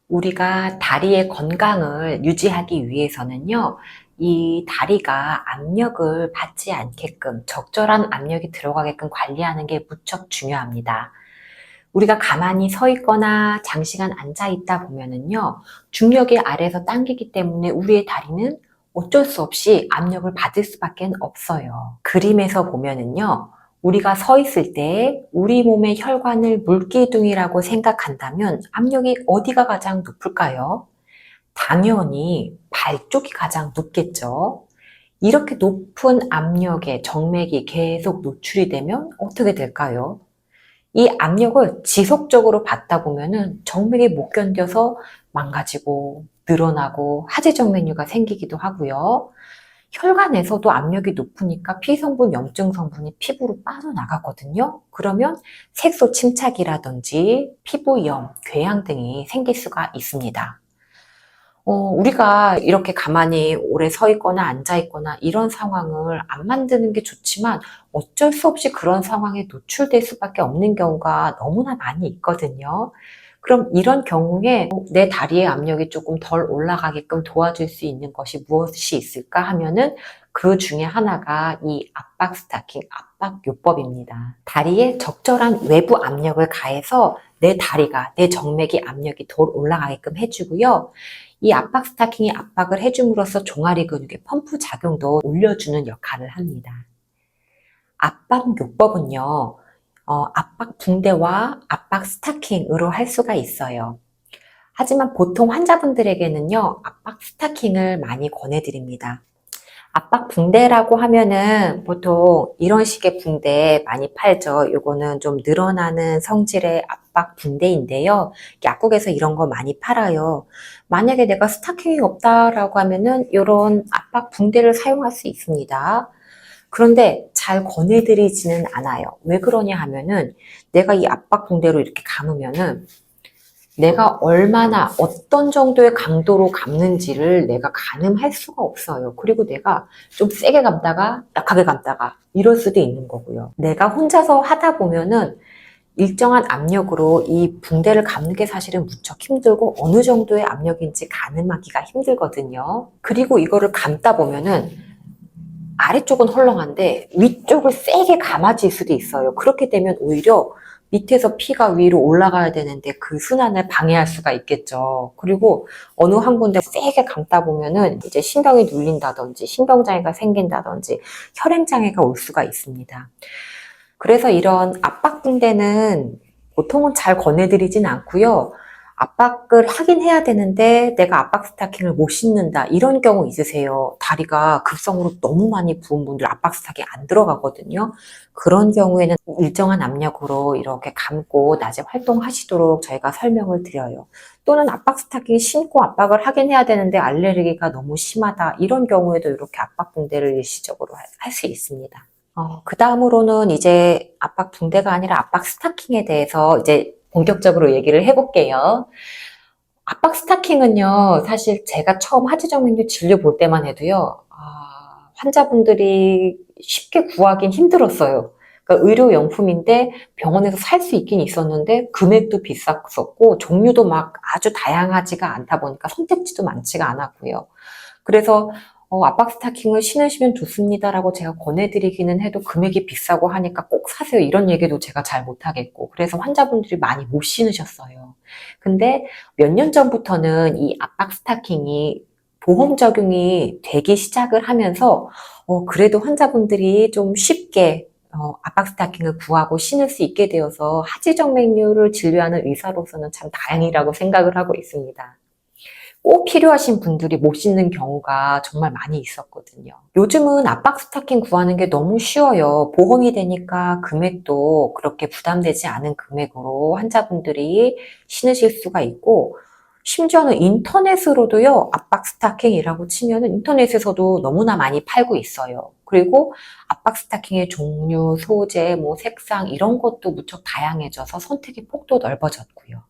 우리가 다리의 건강을 유지하기 위해서는요, 이 다리가 압력을 받지 않게끔, 적절한 압력이 들어가게끔 관리하는 게 무척 중요합니다. 우리가 가만히 서 있거나 장시간 앉아 있다 보면은요, 중력이 아래에서 당기기 때문에 우리의 다리는 어쩔 수 없이 압력을 받을 수밖에 없어요. 그림에서 보면은요, 우리가 서 있을 때 우리 몸의 혈관을 물기둥이라고 생각한다면 압력이 어디가 가장 높을까요? 당연히 발 쪽이 가장 높겠죠. 이렇게 높은 압력에 정맥이 계속 노출이 되면 어떻게 될까요? 이 압력을 지속적으로 받다 보면은 정맥이 못 견뎌서 망가지고 늘어나고 하지정맥류가 생기기도 하고요. 혈관에서도 압력이 높으니까 피성분, 염증 성분이 피부로 빠져나가거든요. 그러면 색소 침착이라든지 피부염, 궤양 등이 생길 수가 있습니다. 우리가 이렇게 가만히 오래 서 있거나 앉아 있거나 이런 상황을 안 만드는 게 좋지만 어쩔 수 없이 그런 상황에 노출될 수밖에 없는 경우가 너무나 많이 있거든요. 그럼 이런 경우에 내 다리의 압력이 조금 덜 올라가게끔 도와줄 수 있는 것이 무엇이 있을까 하면은 그 중에 하나가 이 압박 스타킹, 압박요법입니다. 다리에 적절한 외부 압력을 가해서 내 다리가, 내 정맥이 압력이 덜 올라가게끔 해주고요. 이 압박 스타킹이 압박을 해줌으로써 종아리 근육의 펌프 작용도 올려주는 역할을 합니다. 압박요법은요, 압박 붕대와 압박 스타킹으로 할 수가 있어요. 하지만 보통 환자분들에게는요, 압박 스타킹을 많이 권해드립니다. 압박 붕대라고 하면은 보통 이런 식의 붕대 많이 팔죠. 요거는 좀 늘어나는 성질의 압박 붕대인데요. 약국에서 이런 거 많이 팔아요. 만약에 내가 스타킹이 없다라고 하면은 이런 압박 붕대를 사용할 수 있습니다. 그런데 잘 권해드리지는 않아요. 왜 그러냐 하면은 내가 이 압박 붕대로 이렇게 감으면은 내가 얼마나 어떤 정도의 강도로 감는지를 내가 가늠할 수가 없어요. 그리고 내가 좀 세게 감다가 약하게 감다가 이럴 수도 있는 거고요. 내가 혼자서 하다 보면은 일정한 압력으로 이 붕대를 감는 게 사실은 무척 힘들고 어느 정도의 압력인지 가늠하기가 힘들거든요. 그리고 이거를 감다 보면은 아래쪽은 헐렁한데 위쪽을 세게 감아질 수도 있어요. 그렇게 되면 오히려 밑에서 피가 위로 올라가야 되는데 그 순환을 방해할 수가 있겠죠. 그리고 어느 한 군데 세게 감다 보면은 이제 신경이 눌린다든지 신경장애가 생긴다든지 혈행장애가 올 수가 있습니다. 그래서 이런 압박붕대는 보통은 잘 권해드리진 않고요. 압박을 하긴 해야 되는데 내가 압박 스타킹을 못 신는다 이런 경우 있으세요. 다리가 급성으로 너무 많이 부은 분들 압박 스타킹 안 들어가거든요. 그런 경우에는 일정한 압력으로 이렇게 감고 낮에 활동하시도록 저희가 설명을 드려요. 또는 압박 스타킹 신고 압박을 하긴 해야 되는데 알레르기가 너무 심하다 이런 경우에도 이렇게 압박 붕대를 일시적으로 할 수 있습니다. 그 다음으로는 이제 압박 붕대가 아니라 압박 스타킹에 대해서 이제 본격적으로 얘기를 해볼게요. 압박 스타킹은요, 사실 제가 처음 하지정맥류 진료 볼 때만 해도요, 환자분들이 쉽게 구하긴 힘들었어요. 그러니까 의료용품인데 병원에서 살 수 있긴 있었는데 금액도 비쌌었고 종류도 막 아주 다양하지가 않다 보니까 선택지도 많지가 않았고요. 그래서 압박 스타킹을 신으시면 좋습니다라고 제가 권해드리기는 해도 금액이 비싸고 하니까 꼭 사세요 이런 얘기도 제가 잘 못하겠고 그래서 환자분들이 많이 못 신으셨어요. 근데 몇 년 전부터는 이 압박 스타킹이 보험 적용이 되기 시작을 하면서 그래도 환자분들이 좀 쉽게 압박 스타킹을 구하고 신을 수 있게 되어서 하지정맥류를 진료하는 의사로서는 참 다행이라고 생각을 하고 있습니다. 꼭 필요하신 분들이 못 신는 경우가 정말 많이 있었거든요. 요즘은 압박 스타킹 구하는 게 너무 쉬워요. 보험이 되니까 금액도 그렇게 부담되지 않은 금액으로 환자분들이 신으실 수가 있고 심지어는 인터넷으로도요. 압박 스타킹이라고 치면은 인터넷에서도 너무나 많이 팔고 있어요. 그리고 압박 스타킹의 종류, 소재, 색상 이런 것도 무척 다양해져서 선택의 폭도 넓어졌고요.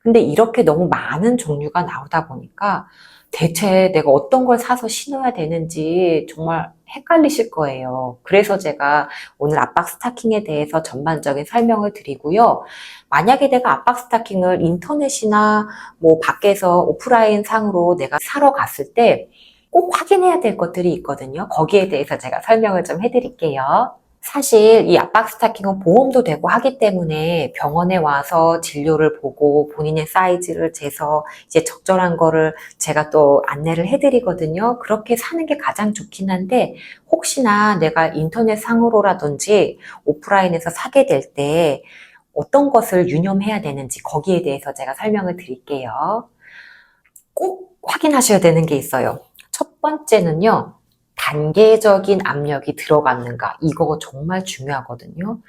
근데 이렇게 너무 많은 종류가 나오다 보니까 대체 내가 어떤 걸 사서 신어야 되는지 정말 헷갈리실 거예요. 그래서 제가 오늘 압박 스타킹에 대해서 전반적인 설명을 드리고요. 만약에 내가 압박 스타킹을 인터넷이나 뭐 밖에서 오프라인 상으로 내가 사러 갔을 때 꼭 확인해야 될 것들이 있거든요. 거기에 대해서 제가 설명을 좀 해드릴게요. 사실 이 압박 스타킹은 보험도 되고 하기 때문에 병원에 와서 진료를 보고 본인의 사이즈를 재서 이제 적절한 거를 제가 또 안내를 해드리거든요. 그렇게 사는 게 가장 좋긴 한데 혹시나 내가 인터넷 상으로라든지 오프라인에서 사게 될 때 어떤 것을 유념해야 되는지 거기에 대해서 제가 설명을 드릴게요. 꼭 확인하셔야 되는 게 있어요. 첫 번째는요. 단계적인 압력이 들어갔는가 이거 정말 중요하거든요.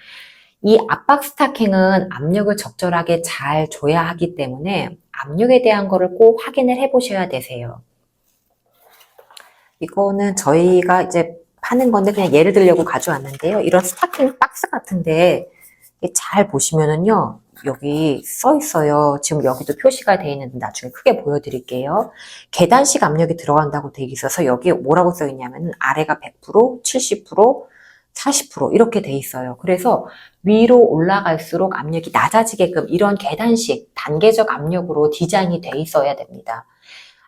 이 압박 스타킹은 압력을 적절하게 잘 줘야 하기 때문에 압력에 대한 거를 꼭 확인을 해 보셔야 되세요. 이거는 저희가 이제 파는 건데 그냥 예를 들려고 가져왔는데요. 이런 스타킹 박스 같은데 잘 보시면은요. 여기 써 있어요. 지금 여기도 표시가 되어 있는데 나중에 크게 보여드릴게요. 계단식 압력이 들어간다고 되어 있어서 여기에 뭐라고 써 있냐면 아래가 100%, 70%, 40% 이렇게 돼 있어요. 그래서 위로 올라갈수록 압력이 낮아지게끔 이런 계단식 단계적 압력으로 디자인이 돼 있어야 됩니다.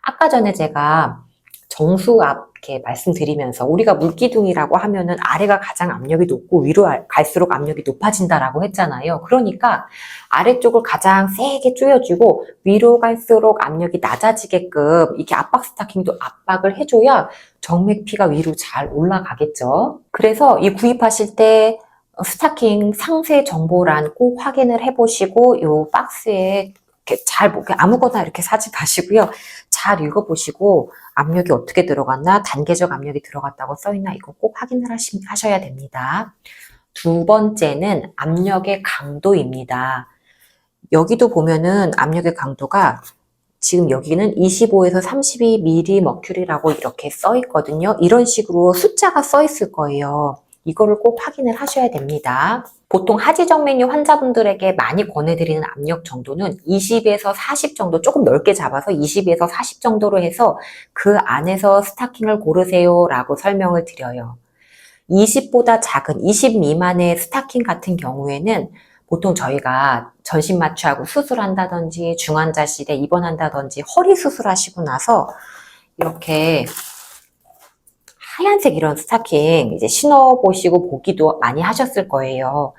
아까 전에 제가 정수압 이렇게 말씀드리면서 우리가 물기둥이라고 하면은 아래가 가장 압력이 높고 위로 갈수록 압력이 높아진다라고 했잖아요. 그러니까 아래쪽을 가장 세게 조여주고 위로 갈수록 압력이 낮아지게끔 이렇게 압박 스타킹도 압박을 해줘야 정맥피가 위로 잘 올라가겠죠. 그래서 이 구입하실 때 스타킹 상세 정보란 꼭 확인을 해보시고 이 박스에 이렇게 잘 아무거나 이렇게 사지 마시고요. 잘 읽어보시고 압력이 어떻게 들어갔나 단계적 압력이 들어갔다고 써있나 이거 꼭 확인을 하셔야 됩니다. 두 번째는 압력의 강도입니다. 여기도 보면은 압력의 강도가 지금 여기는 25에서 32mm라고 이렇게 써 있거든요. 이런 식으로 숫자가 써 있을 거예요. 이거를 꼭 확인을 하셔야 됩니다. 보통 하지정맥류 환자분들에게 많이 권해드리는 압력 정도는 20에서 40 정도 조금 넓게 잡아서 20에서 40 정도로 해서 그 안에서 스타킹을 고르세요 라고 설명을 드려요. 20보다 작은 20 미만의 스타킹 같은 경우에는 보통 저희가 전신 마취하고 수술한다든지 중환자실에 입원한다든지 허리 수술하시고 나서 이렇게 하얀색 이런 스타킹 이제 신어보시고 보기도 많이 하셨을 거예요.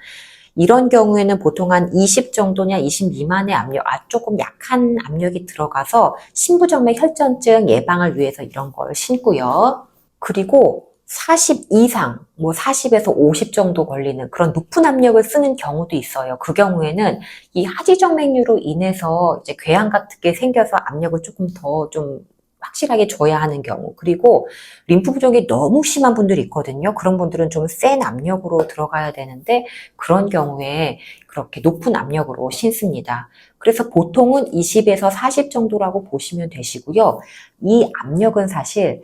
이런 경우에는 보통 한 20 정도냐 20 미만의 압력, 조금 약한 압력이 들어가서 심부정맥 혈전증 예방을 위해서 이런 걸 신고요. 그리고 40 이상, 뭐 40에서 50 정도 걸리는 그런 높은 압력을 쓰는 경우도 있어요. 그 경우에는 이 하지정맥류로 인해서 이제 궤양 같은 게 생겨서 압력을 조금 더 좀 확실하게 줘야 하는 경우, 그리고 림프 부족이 너무 심한 분들이 있거든요. 그런 분들은 좀 센 압력으로 들어가야 되는데 그런 경우에 그렇게 높은 압력으로 신습니다. 그래서 보통은 20에서 40 정도라고 보시면 되시고요. 이 압력은 사실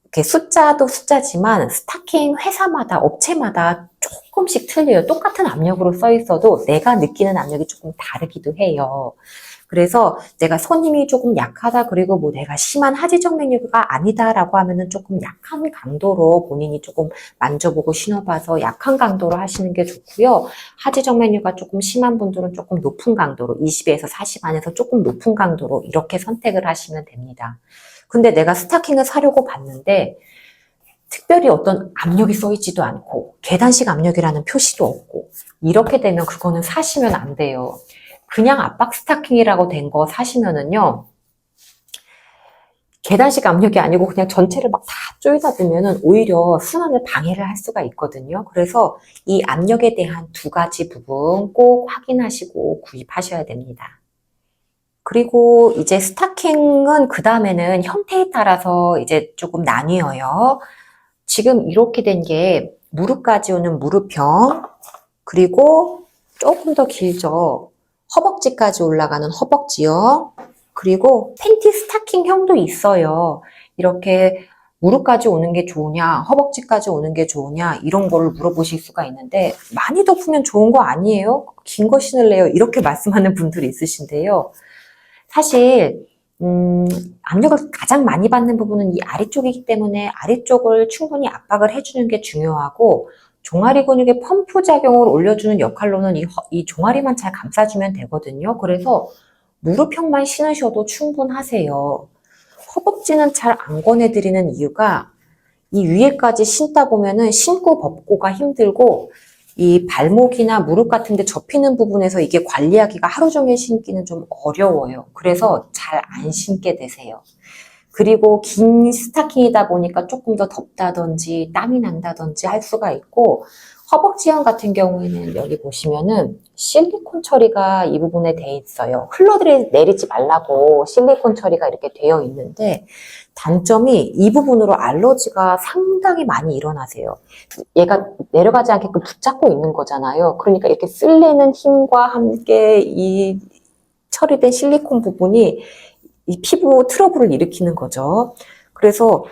이렇게 숫자도 숫자지만 스타킹 회사마다 업체마다 조금씩 틀려요. 똑같은 압력으로 써 있어도 내가 느끼는 압력이 조금 다르기도 해요. 그래서 내가 손님이 조금 약하다 그리고 뭐 내가 심한 하지정맥류가 아니다라고 하면은 조금 약한 강도로 본인이 조금 만져보고 신어봐서 약한 강도로 하시는 게 좋고요. 하지정맥류가 조금 심한 분들은 조금 높은 강도로 20에서 40 안에서 조금 높은 강도로 이렇게 선택을 하시면 됩니다. 근데 내가 스타킹을 사려고 봤는데 특별히 어떤 압력이 써있지도 않고 계단식 압력이라는 표시도 없고 이렇게 되면 그거는 사시면 안 돼요. 그냥 압박 스타킹이라고 된 거 사시면은요. 계단식 압력이 아니고 그냥 전체를 막 다 조이다 보면은 오히려 순환을 방해를 할 수가 있거든요. 그래서 이 압력에 대한 두 가지 부분 꼭 확인하시고 구입하셔야 됩니다. 그리고 이제 스타킹은 그 다음에는 형태에 따라서 이제 조금 나뉘어요. 지금 이렇게 된 게 무릎까지 오는 무릎형, 그리고 조금 더 길죠. 허벅지까지 올라가는 허벅지형, 그리고 팬티 스타킹형도 있어요. 이렇게 무릎까지 오는 게 좋으냐, 허벅지까지 오는 게 좋으냐 이런 거를 물어보실 수가 있는데 많이 덮으면 좋은 거 아니에요? 긴 거 신을래요? 이렇게 말씀하는 분들이 있으신데요. 사실 압력을 가장 많이 받는 부분은 이 아래쪽이기 때문에 아래쪽을 충분히 압박을 해주는 게 중요하고, 종아리 근육의 펌프 작용을 올려주는 역할로는 이 종아리만 잘 감싸주면 되거든요. 그래서 무릎형만 신으셔도 충분하세요. 허벅지는 잘 안 권해드리는 이유가, 이 위에까지 신다 보면은 신고 벗고가 힘들고, 이 발목이나 무릎 같은 데 접히는 부분에서 이게 관리하기가 하루 종일 신기는 좀 어려워요. 그래서 잘 안 신게 되세요. 그리고 긴 스타킹이다 보니까 조금 더 덥다든지 땀이 난다든지 할 수가 있고, 허벅지형 같은 경우에는 여기 보시면은 실리콘 처리가 이 부분에 돼 있어요. 흘러내리지 말라고 실리콘 처리가 이렇게 되어 있는데, 단점이 이 부분으로 알러지가 상당히 많이 일어나세요. 얘가 내려가지 않게끔 붙잡고 있는 거잖아요. 그러니까 이렇게 쓸려는 힘과 함께 이 처리된 실리콘 부분이 이 피부 트러블을 일으키는 거죠. 그래서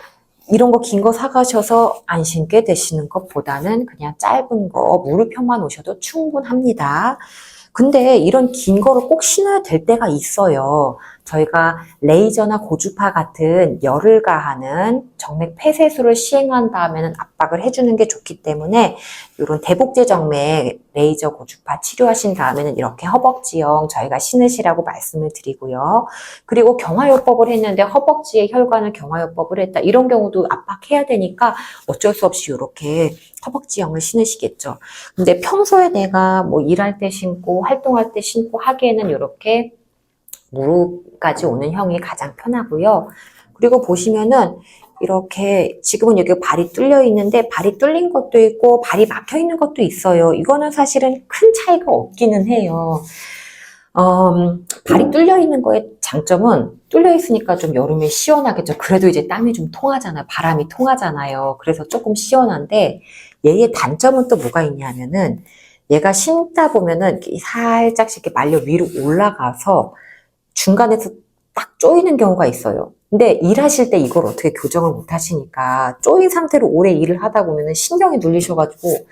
이런 거 긴 거 사가셔서 안 신게 되시는 것보다는 그냥 짧은 거 무릎형만 오셔도 충분합니다. 근데 이런 긴 거를 꼭 신어야 될 때가 있어요. 저희가 레이저나 고주파 같은 열을 가하는 정맥 폐쇄술을 시행한 다음에는 압박을 해주는 게 좋기 때문에, 이런 대복제 정맥 레이저 고주파 치료하신 다음에는 이렇게 허벅지형 저희가 신으시라고 말씀을 드리고요. 그리고 경화요법을 했는데 허벅지에 혈관을 경화요법을 했다, 이런 경우도 압박해야 되니까 어쩔 수 없이 이렇게 허벅지형을 신으시겠죠. 근데 평소에 내가 뭐 일할 때 신고 활동할 때 신고 하기에는 이렇게 무릎까지 오는 형이 가장 편하고요. 그리고 보시면은 이렇게 지금은 여기 발이 뚫려 있는데, 발이 뚫린 것도 있고 발이 막혀 있는 것도 있어요. 이거는 사실은 큰 차이가 없기는 해요. 발이 뚫려 있는 거의 장점은, 뚫려 있으니까 좀 여름에 시원하겠죠. 그래도 이제 땀이 좀 통하잖아요. 바람이 통하잖아요. 그래서 조금 시원한데, 얘의 단점은 또 뭐가 있냐면은, 얘가 신다 보면은 살짝씩 이렇게 말려 위로 올라가서 중간에서 딱 조이는 경우가 있어요. 근데 일하실 때 이걸 어떻게 교정을 못 하시니까 조인 상태로 오래 일을 하다 보면 신경이 눌리셔가지고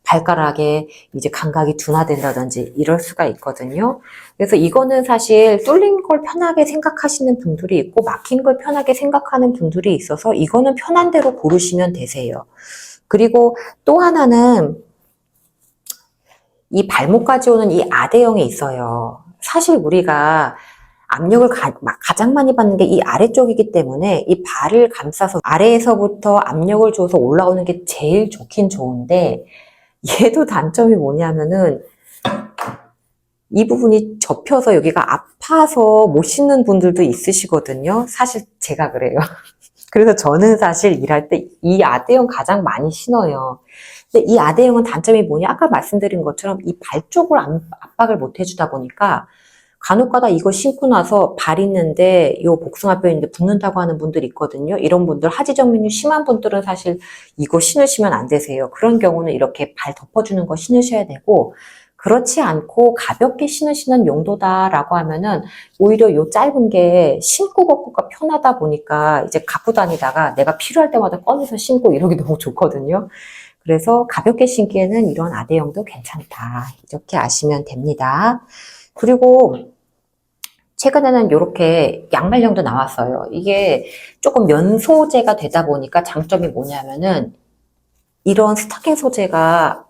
발가락에 이제 감각이 둔화된다든지 이럴 수가 있거든요. 그래서 이거는 사실 뚫린 걸 편하게 생각하시는 분들이 있고 막힌 걸 편하게 생각하는 분들이 있어서, 이거는 편한 대로 고르시면 되세요. 그리고 또 하나는 이 발목까지 오는 이 아대형이 있어요. 사실 우리가 압력을 가장 많이 받는 게 이 아래쪽이기 때문에 이 발을 감싸서 아래에서부터 압력을 줘서 올라오는 게 제일 좋긴 좋은데, 얘도 단점이 뭐냐면은 이 부분이 접혀서 여기가 아파서 못 신는 분들도 있으시거든요. 사실 제가 그래요. 그래서 저는 사실 일할 때 이 아대형 가장 많이 신어요. 근데 이 아대형은 단점이 뭐냐? 아까 말씀드린 것처럼 이 발 쪽을 압박을 못 해주다 보니까 간혹가다 이거 신고 나서 발 있는데 요 복숭아뼈 있는데 붓는다고 하는 분들이 있거든요. 이런 분들, 하지정맥류 심한 분들은 사실 이거 신으시면 안 되세요. 그런 경우는 이렇게 발 덮어주는 거 신으셔야 되고, 그렇지 않고 가볍게 신으시는 용도다라고 하면은 오히려 요 짧은 게 신고 벗고가 편하다 보니까 이제 갖고 다니다가 내가 필요할 때마다 꺼내서 신고 이러기 너무 좋거든요. 그래서 가볍게 신기에는 이런 아대형도 괜찮다, 이렇게 아시면 됩니다. 그리고 최근에는 이렇게 양말형도 나왔어요. 이게 조금 면 소재가 되다 보니까 장점이 뭐냐면은, 이런 스타킹 소재가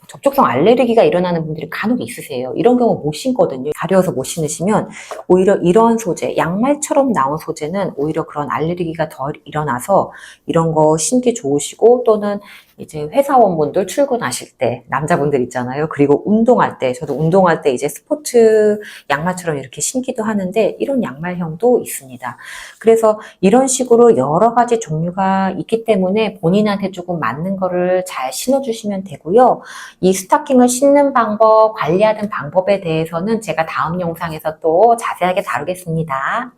접촉성 알레르기가 일어나는 분들이 간혹 있으세요. 이런 경우 못 신거든요. 가려워서 못 신으시면 오히려 이런 소재, 양말처럼 나온 소재는 오히려 그런 알레르기가 덜 일어나서 이런 거 신기 좋으시고, 또는 이제 회사원분들 출근하실 때, 남자분들 있잖아요. 그리고 운동할 때, 저도 운동할 때 이제 스포츠 양말처럼 이렇게 신기도 하는데, 이런 양말형도 있습니다. 그래서 이런 식으로 여러 가지 종류가 있기 때문에 본인한테 조금 맞는 거를 잘 신어주시면 되고요. 이 스타킹을 신는 방법, 관리하는 방법에 대해서는 제가 다음 영상에서 또 자세하게 다루겠습니다.